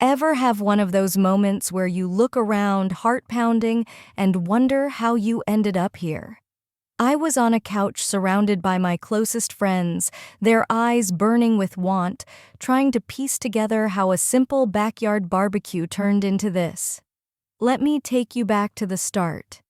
Ever have one of those moments where you look around, heart pounding, and wonder how you ended up here? I was on a couch surrounded by my closest friends, their eyes burning with want, trying to piece together how a simple backyard barbecue turned into this. Let me take you back to the start.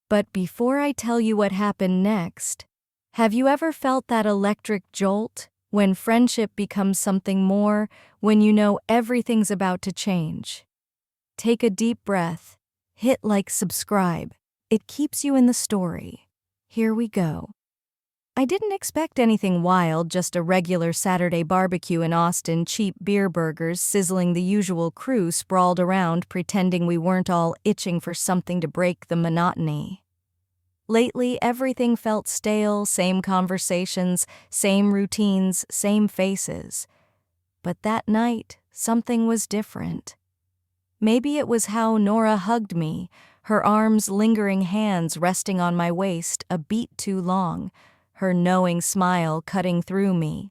But before I tell you what happened next, have you ever felt that electric jolt when friendship becomes something more, when you know everything's about to change? Take a deep breath, hit like, subscribe. It keeps you in the story. Here we go. I didn't expect anything wild, just a regular Saturday barbecue in Austin, cheap beer burgers sizzling, the usual crew sprawled around pretending we weren't all itching for something to break the monotony. Lately, everything felt stale, same conversations, same routines, same faces. But that night, something was different. Maybe it was how Nora hugged me, her arms lingering, hands resting on my waist a beat too long, her knowing smile cutting through me.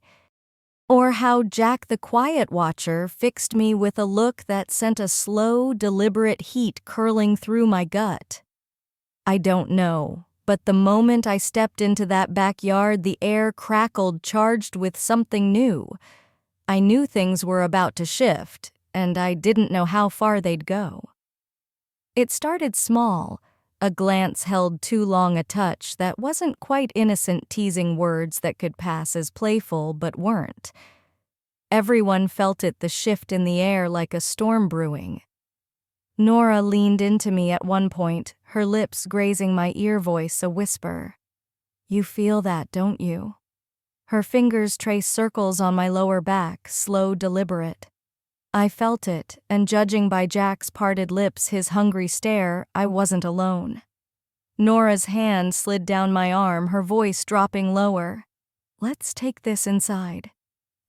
Or how Jack the quiet watcher fixed me with a look that sent a slow, deliberate heat curling through my gut. I don't know, but the moment I stepped into that backyard, the air crackled, charged with something new. I knew things were about to shift, and I didn't know how far they'd go. It started small, a glance held too long, a touch that wasn't quite innocent, teasing words that could pass as playful but weren't. Everyone felt it, the shift in the air, like a storm brewing. Nora leaned into me at one point, her lips grazing my ear, voice a whisper. "You feel that, don't you?" Her fingers traced circles on my lower back, slow, deliberate. I felt it, and judging by Jack's parted lips, his hungry stare, I wasn't alone. Nora's hand slid down my arm, her voice dropping lower. "Let's take this inside."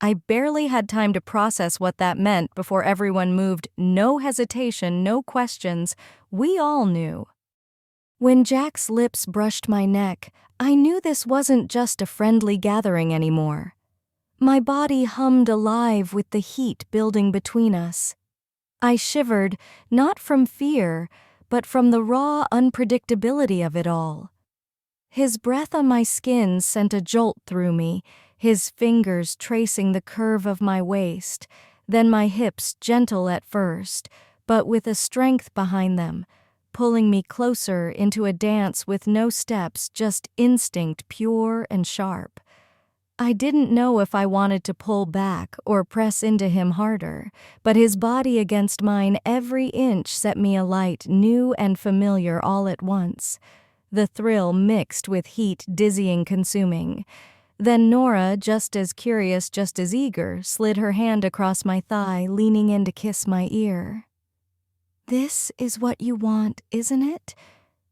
I barely had time to process what that meant before everyone moved. No hesitation, no questions. We all knew. When Jack's lips brushed my neck, I knew this wasn't just a friendly gathering anymore. My body hummed, alive with the heat building between us. I shivered, not from fear, but from the raw unpredictability of it all. His breath on my skin sent a jolt through me, his fingers tracing the curve of my waist, then my hips, gentle at first, but with a strength behind them, pulling me closer into a dance with no steps, just instinct, pure and sharp. I didn't know if I wanted to pull back or press into him harder, but his body against mine, every inch set me alight, new and familiar all at once. The thrill mixed with heat, dizzying, consuming. Then Nora, just as curious, just as eager, slid her hand across my thigh, leaning in to kiss my ear. "This is what you want, isn't it?"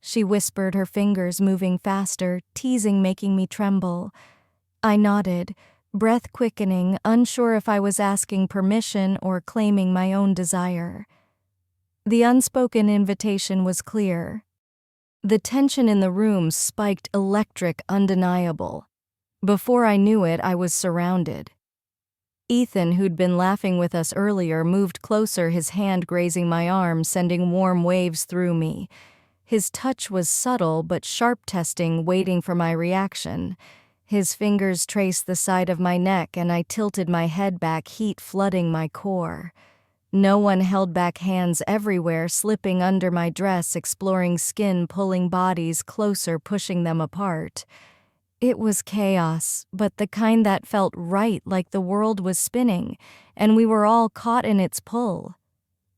she whispered, her fingers moving faster, teasing, making me tremble. I nodded, breath quickening, unsure if I was asking permission or claiming my own desire. The unspoken invitation was clear. The tension in the room spiked, electric, undeniable. Before I knew it, I was surrounded. Ethan, who'd been laughing with us earlier, moved closer, his hand grazing my arm, sending warm waves through me. His touch was subtle but sharp, testing, waiting for my reaction. His fingers traced the side of my neck, and I tilted my head back, heat flooding my core. No one held back, hands everywhere, slipping under my dress, exploring skin, pulling bodies closer, pushing them apart. It was chaos, but the kind that felt right, like the world was spinning, and we were all caught in its pull.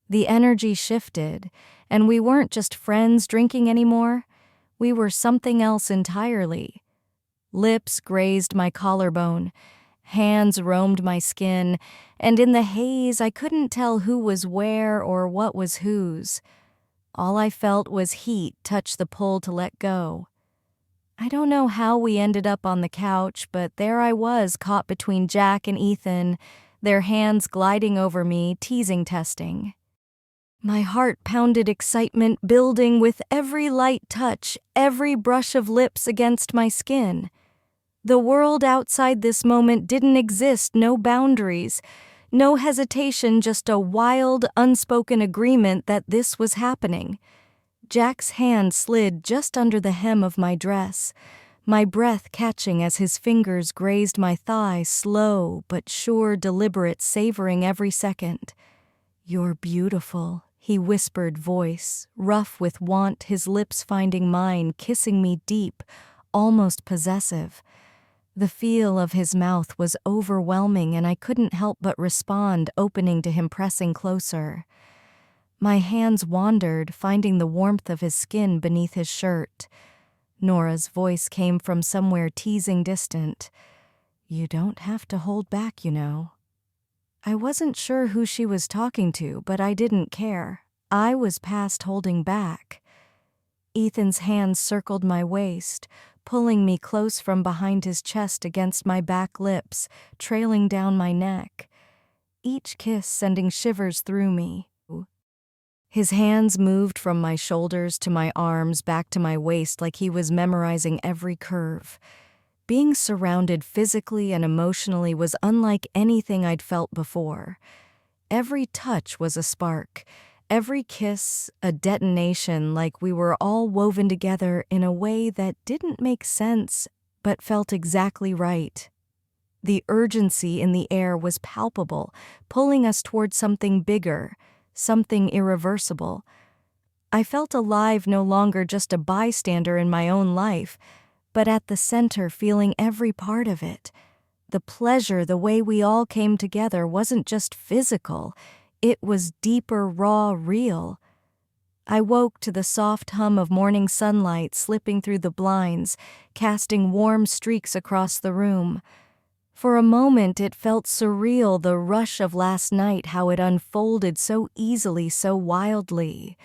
The energy shifted, and we weren't just friends drinking anymore. We were something else entirely. Lips grazed my collarbone, hands roamed my skin, and in the haze I couldn't tell who was where or what was whose. All I felt was heat touch the pull to let go. I don't know how we ended up on the couch, but there I was, caught between Jack and Ethan, their hands gliding over me, teasing, testing. My heart pounded, excitement building with every light touch, every brush of lips against my skin. The world outside this moment didn't exist, no boundaries, No hesitation, just a wild, unspoken agreement that this was happening. Jack's hand slid just under the hem of my dress, my breath catching as his fingers grazed my thigh, slow but sure, deliberate, savoring every second. "You're beautiful," he whispered, voice rough with want, his lips finding mine, kissing me deep, almost possessive. The feel of his mouth was overwhelming, and I couldn't help but respond, opening to him, pressing closer. My hands wandered, finding the warmth of his skin beneath his shirt. Nora's voice came from somewhere teasing distant. "You don't have to hold back, you know." I wasn't sure who she was talking to, but I didn't care. I was past holding back. Ethan's hands circled my waist, pulling me close from behind his chest against my back lips, trailing down my neck. Each kiss sending shivers through me. His hands moved from my shoulders to my arms, back to my waist, like he was memorizing every curve. Being surrounded physically and emotionally was unlike anything I'd felt before. Every touch was a spark, every kiss a detonation, like we were all woven together in a way that didn't make sense but felt exactly right. The urgency in the air was palpable, pulling us toward something bigger, something irreversible. I felt alive, no longer just a bystander in my own life, but at the center, feeling every part of it. The pleasure, the way we all came together, wasn't just physical. It was deeper, raw, real. I woke to the soft hum of morning sunlight slipping through the blinds, casting warm streaks across the room. For a moment it felt surreal, the rush of last night, how it unfolded so easily, so wildly.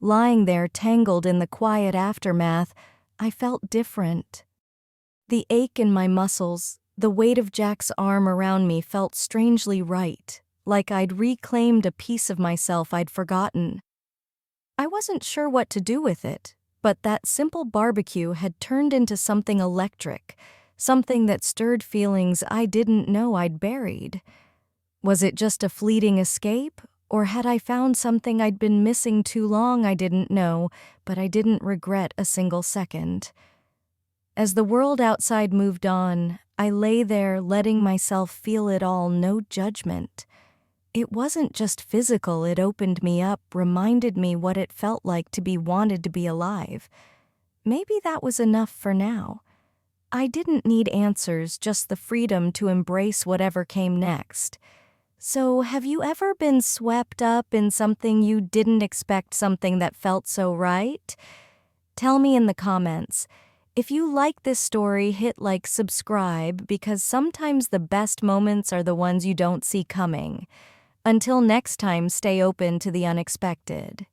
Lying there, tangled in the quiet aftermath, I felt different. The ache in my muscles, the weight of Jack's arm around me felt strangely right, like I'd reclaimed a piece of myself I'd forgotten. I wasn't sure what to do with it, but that simple barbecue had turned into something electric, something that stirred feelings I didn't know I'd buried. Was it just a fleeting escape, or had I found something I'd been missing too long? I didn't know, but I didn't regret a single second. As the world outside moved on, I lay there letting myself feel it all, no judgment. It wasn't just physical, it opened me up, reminded me what it felt like to be wanted, to be alive. Maybe that was enough for now. I didn't need answers, just the freedom to embrace whatever came next. So, have you ever been swept up in something you didn't expect, something that felt so right? Tell me in the comments. If you like this story, hit like, subscribe, because sometimes the best moments are the ones you don't see coming. Until next time, stay open to the unexpected.